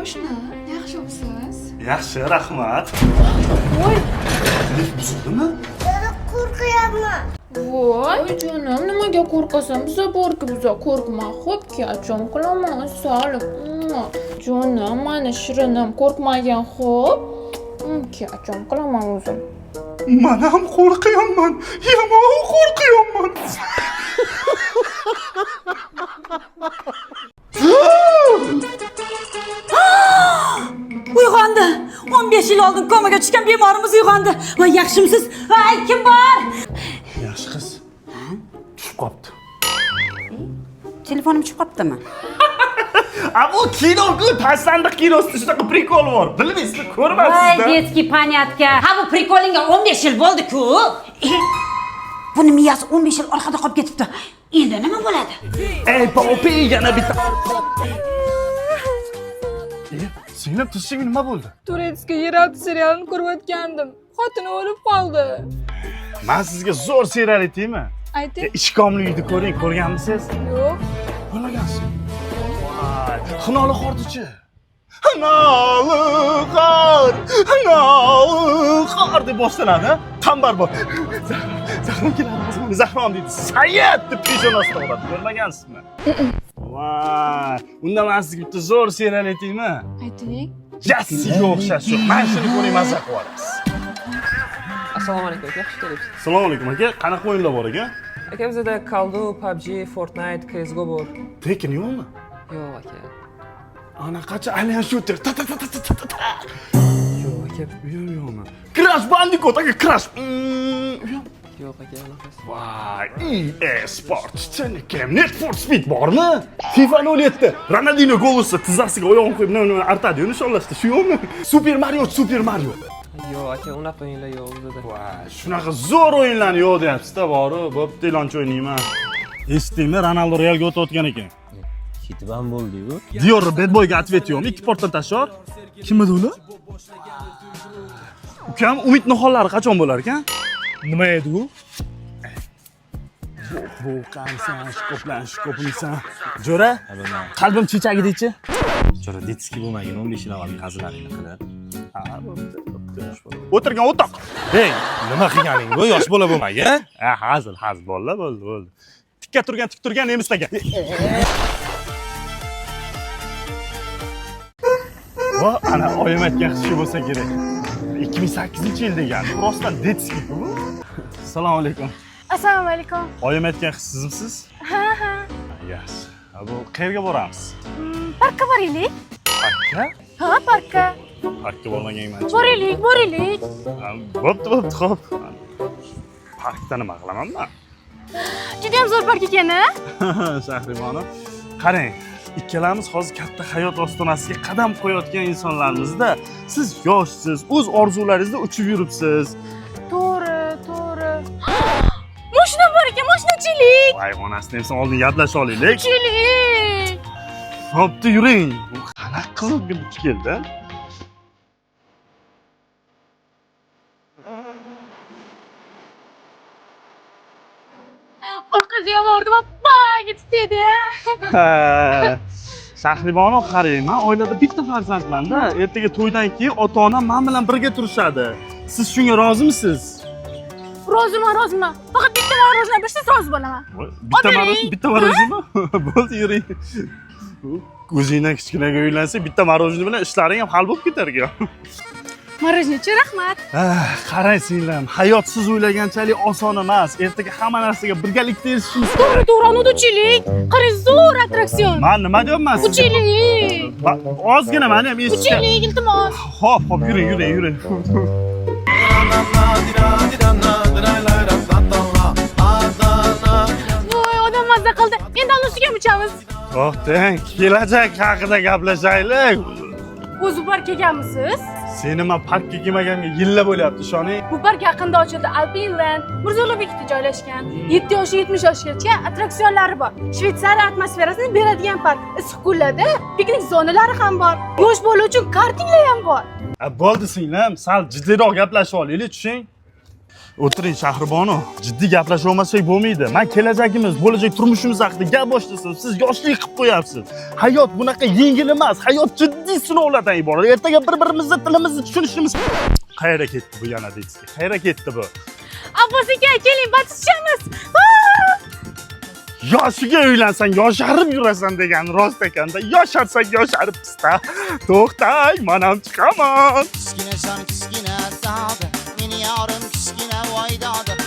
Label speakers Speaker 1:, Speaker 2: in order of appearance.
Speaker 1: Qo'shni, yaxshimisiz?
Speaker 2: Yaxshi, rahmat.
Speaker 1: Voy,
Speaker 2: Lift buzildimi?
Speaker 3: Qo'rqyapman.
Speaker 1: voy jonim, nimaga qo'rqasan? Biza borki, biza qo'rqma. Xo'p, kachon qilaman, solib. Jonim, mani shirinim, qo'rqmagan, xo'p? Kachon qilaman o'zim.
Speaker 2: Men ham qo'rqyapman. Yomon qo'rqyapman.
Speaker 4: Uyg'ondi. 15 yil oldin komaga tushgan bemorimiz uyg'ondi. Voy, yaxshimisiz? Voy, kim bor?
Speaker 2: Yaxshi qiz. Tushib qopti.
Speaker 4: Telefonim tushib qoptimi?
Speaker 2: Bu kino-ku, tasandiq kinosida shunaqa prikol bor. Bilmaysizmi,
Speaker 4: Voy,
Speaker 2: ko'rmaysizmi?
Speaker 4: детский понятка. Ha, bu prikolingga 15 yil bo'ldi-ku. Buni miyasi 15 yil orqada qolib ketibdi. Endi nima bo'ladi?
Speaker 2: Ey, popi, yana bitta. Singlim, tishing nima bo'ldi?
Speaker 1: Turetskiy yeralti serialini ko'rayotgandim. Xotini o'lib qoldi.
Speaker 2: Men sizga zo'r serial aytaymi?
Speaker 1: Ayting.
Speaker 2: Ishkomli uyni ko'ring, ko'rganmisiz?
Speaker 1: Yo'q.
Speaker 2: Ko'rmagansiz. Voy, xinoli qordichi. Xinoli qor deb boshlanadi. Qambar bor. Zahrim keladi, Zahrom deydi. Sayyid deb peshonasida uradi. Ko'rmagansizmi? Voy, unda men sizga bitta zo'r serial aytaymi?
Speaker 1: Ayting.
Speaker 2: Jassiga o'xshash shu. Men shuni ko'ring, maza qilasiz.
Speaker 5: Assalomu alaykum aka, xush kelibsiz.
Speaker 2: Assalomu alaykum aka. Qanaqa o'yinlar bor aka?
Speaker 5: Aka bizda Kaldu, PUBG, Fortnite, CS:GO bor.
Speaker 2: Tekin yo'qmi?
Speaker 5: Yo'q aka.
Speaker 2: Anaqacha alien shooter. Ta.
Speaker 5: Yo'q aka.
Speaker 2: Yo'qmi? Crash Bandicoot aka, Crash.
Speaker 5: Yo'q aka, unaqasi.
Speaker 2: Voy, EA Sports Tekken, Need for Speed bormi? FIFA 07. Ronaldinho gol ursa, tizzasiga oyog'ini qo'yib nima artadi, nishonlashdi. Shu yo'qmi? Super Mario.
Speaker 5: Yo'q aka, unaqa o'yinlar yo'q bizda.
Speaker 2: Voy, shunaqa zo'r o'yinlarni yo'q deyapsiz-da, bori. Bo'pti, ilonchi o'ynayman. Eshitdingmi? Ronaldo Realga o'tayotgan ekan.
Speaker 6: Ketib ham bo'ldi-ku.
Speaker 2: Dior Bad Boyga atvet yo'qmi? 2 portdan tashor. Kim edi ular? Ukam, Umid nihonlari qachon bo'lar ekan? Nima edi u? Bu qansan, shkoplaysan. Jo'ra, qalbim chechagidek-chi?
Speaker 6: Jo'ra, detskiy bo'lmagin, 15 yil avvalgi qazilaringni qilib.
Speaker 2: Ha, bo'pti. O'tirgan o'toq.
Speaker 6: Hey, nima qilganing bu? Yosh bola bo'lmagin.
Speaker 2: Hazil bolalar bo'ldi. Tik turgan nemislarga. Va ana oyim aytgan shu bo'lsa kerak. 2008-yil degan. Rostdan detskiy-ku. Assalomu alaykum.
Speaker 7: Assalomu alaykum.
Speaker 2: Oyim aytgan sizmisiz?
Speaker 7: Ha.
Speaker 2: Yaxshi. Bu qayerga boramiz?
Speaker 7: Parkka boraylik.
Speaker 2: Parkka?
Speaker 7: Ha, parkka.
Speaker 2: Parkka bormaganman.
Speaker 7: Boraylik.
Speaker 2: Bo'pti, xo'p. Parkda nima qilaman men?
Speaker 7: Juda ham zo'r park ekan-a?
Speaker 2: Shahrimonim, qarang, ikkalamiz hozir katta hayot ostonasiga qadam qo'yayotgan insonlarimizda. Siz yoshsiz, o'z orzularingizda uchib yuribsiz.
Speaker 7: To'g'ri. Mashina bor ekan, mashina uchilik.
Speaker 2: Voy, onasini ham oldin yodlash olaylik.
Speaker 7: Uchilik.
Speaker 2: Bo'pti, yuring. Bu qanaqa qizil duch keldi?
Speaker 7: Orqasiga bordim, appa, ketib dedi.
Speaker 2: Shahrimonim, qarang, men oilada bitta farzandman-da. Ertaga to'ydan keyin ota-onam men bilan birga turishadi. Siz shunga rozimisiz?
Speaker 7: Roziman. Faqat bitta marojna bersangiz rozi bo'laman.
Speaker 2: Bitta marojnami? Bo'ldi, yuring. O'zingdan kichkinaga uylansa, bitta marojna bilan ishlaring ham hal bo'lib ketar ekan.
Speaker 7: Marojnachi, rahmat.
Speaker 2: Qarang singlim, hayot siz o'ylaganchalik oson emas. Ertaga hamma narsaga birgalikda erishishimiz kerak.
Speaker 7: To'g'ri, uchilik. Qarang, zo'r attraksion.
Speaker 2: Men nima deyapman sizga?
Speaker 7: Uchilik.
Speaker 2: Ozgina meni ham eshitishga.
Speaker 7: Uchilik, iltimos.
Speaker 2: Xo'p, yuring.
Speaker 7: Voy, odam mazza qildi. Endi ustiga uchamiz.
Speaker 2: To'xtang, kelajak haqida gaplashaylik.
Speaker 7: O'zi park kelganmisiz?
Speaker 2: Seni men parkka kelmaganiga yillar bo'lyapti, ishoning.
Speaker 7: Bu park yaqinda ochildi. Alpinland, Mirzo Ulug'bekda joylashgan. 7 yoshdan 70 yoshgacha attraksionlari bor. Shveysariya atmosferasini beradigan park. Issiq kunlarda piknik zonalari ham bor. Yosh bola uchun kartinglar ham bor.
Speaker 2: Bo'ldi singlim, sal jiddiyroq gaplashib olaylik, tushing. O'tiring Shahribonu, jiddiy gaplasholmasak bo'lmaydi. Men kelajagimiz, bo'lajak turmushimiz haqida gap boshlasim, siz yoshlik qilib qo'yapsiz. Hayot bunaqa yengil emas, hayot jiddiy sinovlardan iborat. Ertaga bir-birimizni tilimizni tushunishimiz. Qayerga ketdi bu yana deysiz? Qayerga ketdi bu?
Speaker 7: Abbos aka, keling, batishamiz.
Speaker 2: Yoshiga uylansang yosharib yurasan degan rost ekanda. Yosharsan yosharib pista. To'xtang, men ham chiqaman.
Speaker 8: Kichkina jon kichkina zodi, meni yorim kichkina voydodi.